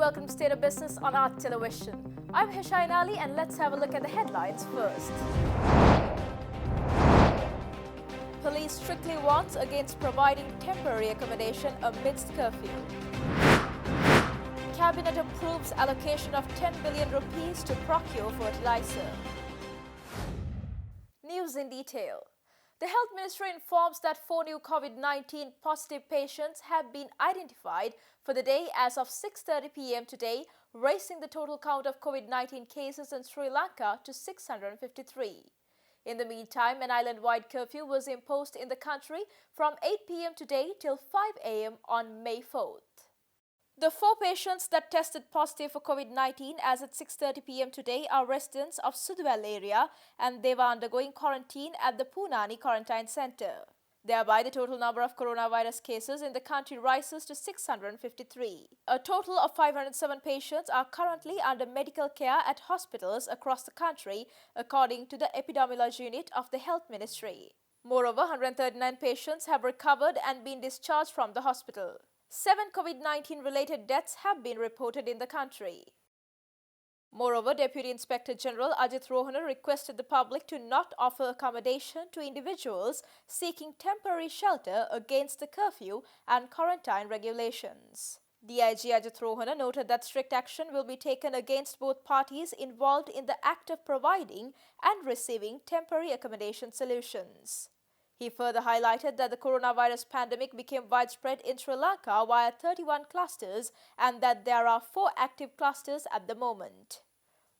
welcome to State of Business on Art Television. I'm Hishain Ali and let's have a look at the headlines first. Police strictly warns against providing temporary accommodation amidst curfew. Cabinet approves allocation of 10 billion rupees to procure fertilizer. News in detail. The Health Ministry informs that 4 new COVID-19 positive patients have been identified for the day as of 6:30 p.m. today, raising the total count of COVID-19 cases in Sri Lanka to 653. In the meantime, an island-wide curfew was imposed in the country from 8 p.m. today till 5 a.m. on May 4th. The 4 patients that tested positive for COVID-19 as at 6:30 p.m. today are residents of Sudwell area and they were undergoing quarantine at the Poonani Quarantine Centre. Thereby, the total number of coronavirus cases in the country rises to 653. A total of 507 patients are currently under medical care at hospitals across the country, according to the Epidemiology Unit of the Health Ministry. Moreover, 139 patients have recovered and been discharged from the hospital. 7 COVID-19 related deaths have been reported in the country. Moreover, Deputy Inspector General Ajit Rohana requested the public to not offer accommodation to individuals seeking temporary shelter against the curfew and quarantine regulations. DIG Ajit Rohana noted that strict action will be taken against both parties involved in the act of providing and receiving temporary accommodation solutions. He further highlighted that the coronavirus pandemic became widespread in Sri Lanka via 31 clusters and that there are 4 active clusters at the moment.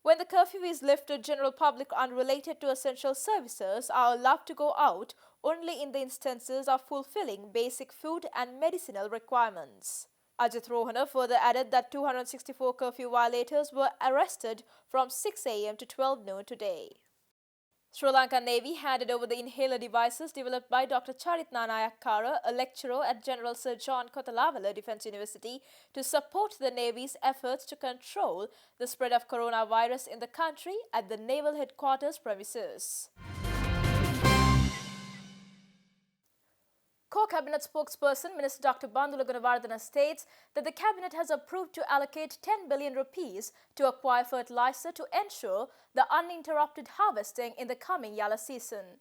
When the curfew is lifted, general public unrelated to essential services are allowed to go out only in the instances of fulfilling basic food and medicinal requirements. Ajit Rohana further added that 264 curfew violators were arrested from 6 a.m. to 12 noon today. Sri Lanka Navy handed over the inhaler devices developed by Dr. Charit Nanayakkara, a lecturer at General Sir John Kotalawala Defence University, to support the Navy's efforts to control the spread of coronavirus in the country at the Naval Headquarters premises. Co-Cabinet spokesperson Minister Dr. Bandula Gunawardena states that the Cabinet has approved to allocate 10 billion rupees to acquire fertilizer to ensure the uninterrupted harvesting in the coming Yala season.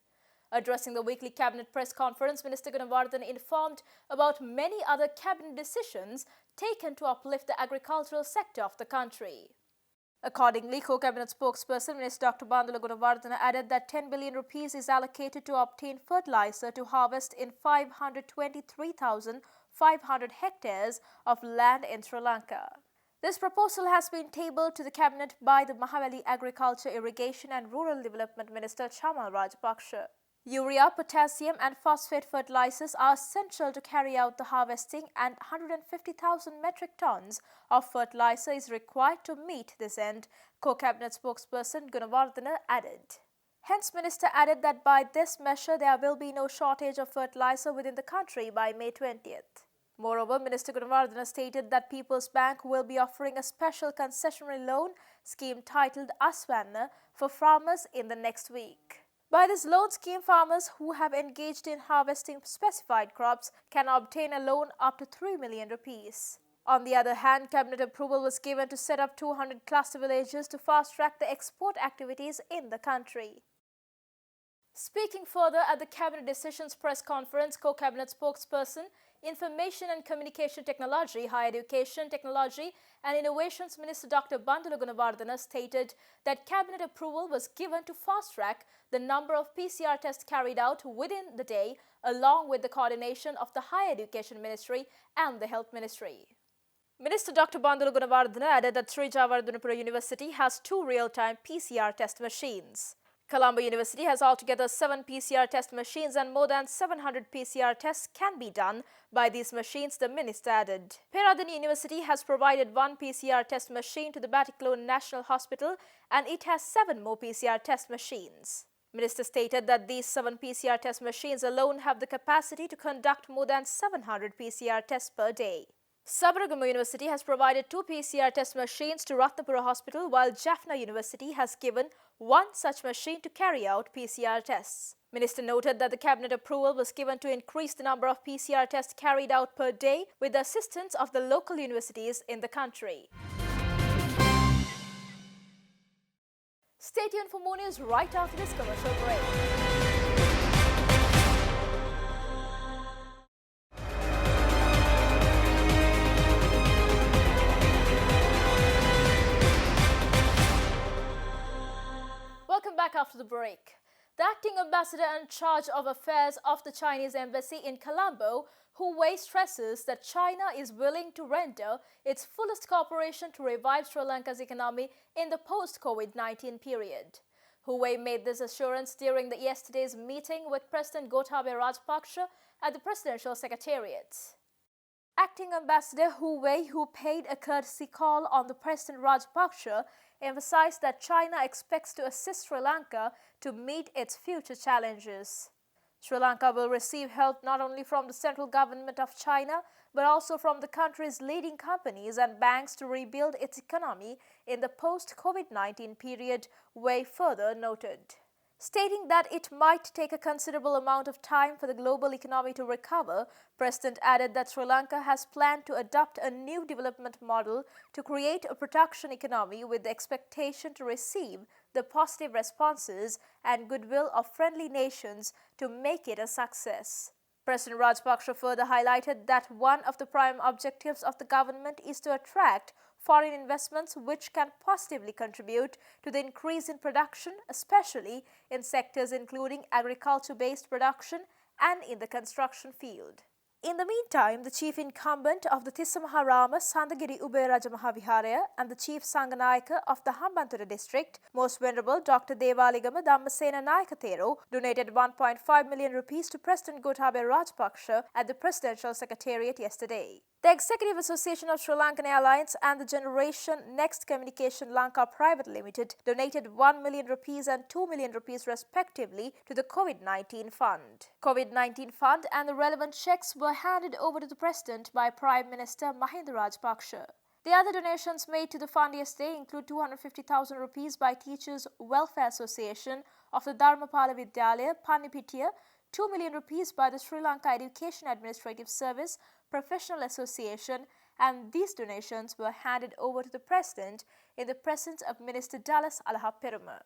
Addressing the weekly Cabinet press conference, Minister Gunawardena informed about many other Cabinet decisions taken to uplift the agricultural sector of the country. Accordingly, Co-Cabinet spokesperson Minister Dr. Bandula Gunawardena added that 10 billion rupees is allocated to obtain fertilizer to harvest in 523,500 hectares of land in Sri Lanka. This proposal has been tabled to the Cabinet by the Mahaweli Agriculture, Irrigation and Rural Development Minister Chamal Rajapaksa. Urea, potassium and phosphate fertilizers are essential to carry out the harvesting and 150,000 metric tons of fertilizer is required to meet this end, Co-Cabinet spokesperson Gunawardena added. Hence, Minister added that by this measure there will be no shortage of fertilizer within the country by May 20th. Moreover, Minister Gunawardena stated that People's Bank will be offering a special concessionary loan scheme titled Aswanna for farmers in the next week. By this loan scheme, farmers who have engaged in harvesting specified crops can obtain a loan up to 3 million rupees. On the other hand, Cabinet approval was given to set up 200 cluster villages to fast-track the export activities in the country. Speaking further at the Cabinet Decisions press conference, Co-Cabinet spokesperson, Information and Communication Technology, Higher Education, Technology and Innovations Minister Dr. Bandula Gunawardena stated that Cabinet approval was given to fast-track the number of PCR tests carried out within the day, along with the coordination of the Higher Education Ministry and the Health Ministry. Minister Dr. Bandula Gunawardena added that Sri Jayawardhanapura University has 2 real-time PCR test machines. Colombo University has altogether 7 PCR test machines and more than 700 PCR tests can be done by these machines, the minister added. Peradeniya University has provided 1 PCR test machine to the Batticaloa National Hospital and it has 7 more PCR test machines. Minister stated that these 7 PCR test machines alone have the capacity to conduct more than 700 PCR tests per day. Sabaragamuwa University has provided 2 PCR test machines to Ratnapura Hospital, while Jaffna University has given one such machine to carry out PCR tests. Minister noted that the cabinet approval was given to increase the number of PCR tests carried out per day with the assistance of the local universities in the country. Stay tuned for more news right after this commercial break. Welcome back after the break. The acting ambassador in charge of affairs of the Chinese embassy in Colombo, Hu Wei, stresses that China is willing to render its fullest cooperation to revive Sri Lanka's economy in the post-COVID-19 period. Hu Wei made this assurance during yesterday's meeting with President Gotabaya Rajapaksa at the Presidential Secretariat. Acting Ambassador Hu Wei, who paid a courtesy call on the President Rajapaksa, emphasized that China expects to assist Sri Lanka to meet its future challenges. Sri Lanka will receive help not only from the central government of China, but also from the country's leading companies and banks to rebuild its economy in the post-COVID-19 period, Wei further noted. Stating that it might take a considerable amount of time for the global economy to recover, President added that Sri Lanka has planned to adopt a new development model to create a production economy with the expectation to receive the positive responses and goodwill of friendly nations to make it a success. President Rajapaksa further highlighted that one of the prime objectives of the government is to attract foreign investments which can positively contribute to the increase in production, especially in sectors including agriculture-based production and in the construction field. In the meantime, the chief incumbent of the Tissamaharama Sandagiri Uberaja Mahaviharaya and the chief Sanganayaka of the Hambantota district, Most Venerable Dr. Devaligama Dhammasena Nayakathero, donated 1.5 million rupees to President Gotabaya Rajapaksa at the Presidential Secretariat yesterday. The Executive Association of Sri Lankan Airlines and the Generation Next Communication Lanka Private Limited donated 1 million rupees and 2 million rupees respectively to the COVID-19 fund. COVID-19 fund and the relevant checks were handed over to the President by Prime Minister Mahinda Rajapaksa. The other donations made to the fund yesterday include 250,000 rupees by Teachers Welfare Association of the Dharmapala Vidyalaya, Panipitiya, 2 million rupees by the Sri Lanka Education Administrative Service Professional Association, and these donations were handed over to the President in the presence of Minister Dallas Alahaperuma.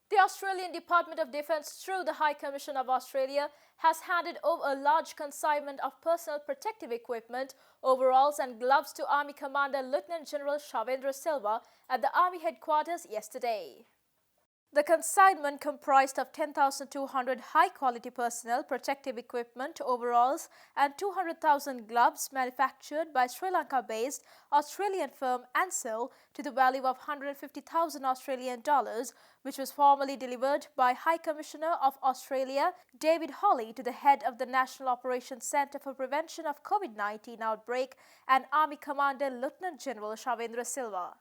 The Australian Department of Defence, through the High Commission of Australia, has handed over a large consignment of personal protective equipment, overalls and gloves to Army Commander Lieutenant General Shavendra Silva at the Army headquarters yesterday. The consignment comprised of 10,200 high-quality personnel protective equipment, overalls and 200,000 gloves manufactured by Sri Lanka-based Australian firm Ansell to the value of 150,000 Australian dollars, which was formally delivered by High Commissioner of Australia David Hawley to the head of the National Operations Centre for Prevention of COVID-19 Outbreak and Army Commander Lieutenant General Shavendra Silva.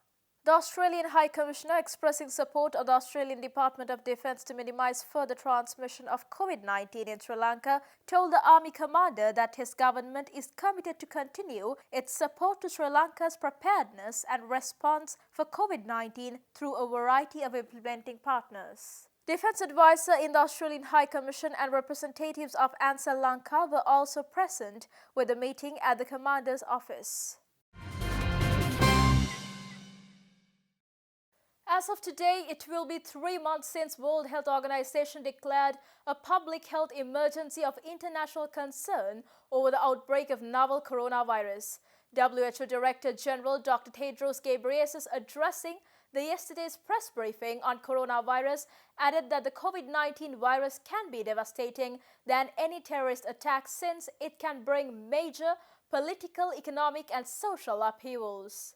The Australian High Commissioner, expressing support of the Australian Department of Defence to minimise further transmission of COVID-19 in Sri Lanka, told the Army Commander that his government is committed to continue its support to Sri Lanka's preparedness and response for COVID-19 through a variety of implementing partners. Defence advisor in the Australian High Commission and representatives of Ansell Lanka were also present with the meeting at the Commander's office. As of today, it will be 3 months since World Health Organization declared a public health emergency of international concern over the outbreak of novel coronavirus. WHO Director General Dr. Tedros Ghebreyesus, addressing the yesterday's press briefing on coronavirus, added that the COVID-19 virus can be devastating than any terrorist attack since it can bring major political, economic and social upheavals.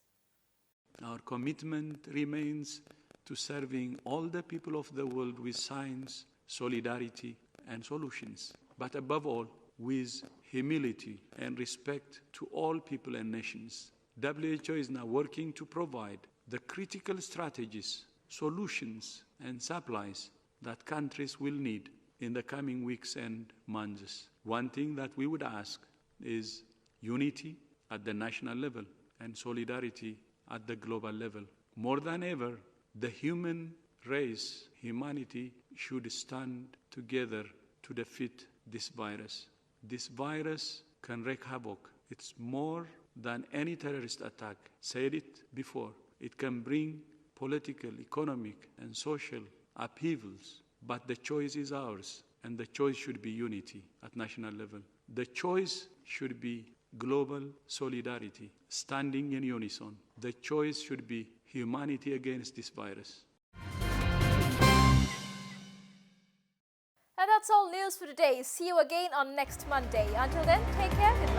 Our commitment remains to serving all the people of the world with science, solidarity and solutions, but above all, with humility and respect to all people and nations. WHO is now working to provide the critical strategies, solutions and supplies that countries will need in the coming weeks and months. One thing that we would ask is unity at the national level and solidarity at the global level. More than ever, the human race, humanity, should stand together to defeat this virus. This virus can wreak havoc. It's more than any terrorist attack. Said it before. It can bring political, economic, and social upheavals. But the choice is ours, and the choice should be unity at national level. The choice should be global solidarity, standing in unison. The choice should be humanity against this virus. And that's all news for today. See you again on next Monday. Until then, take care. Good night.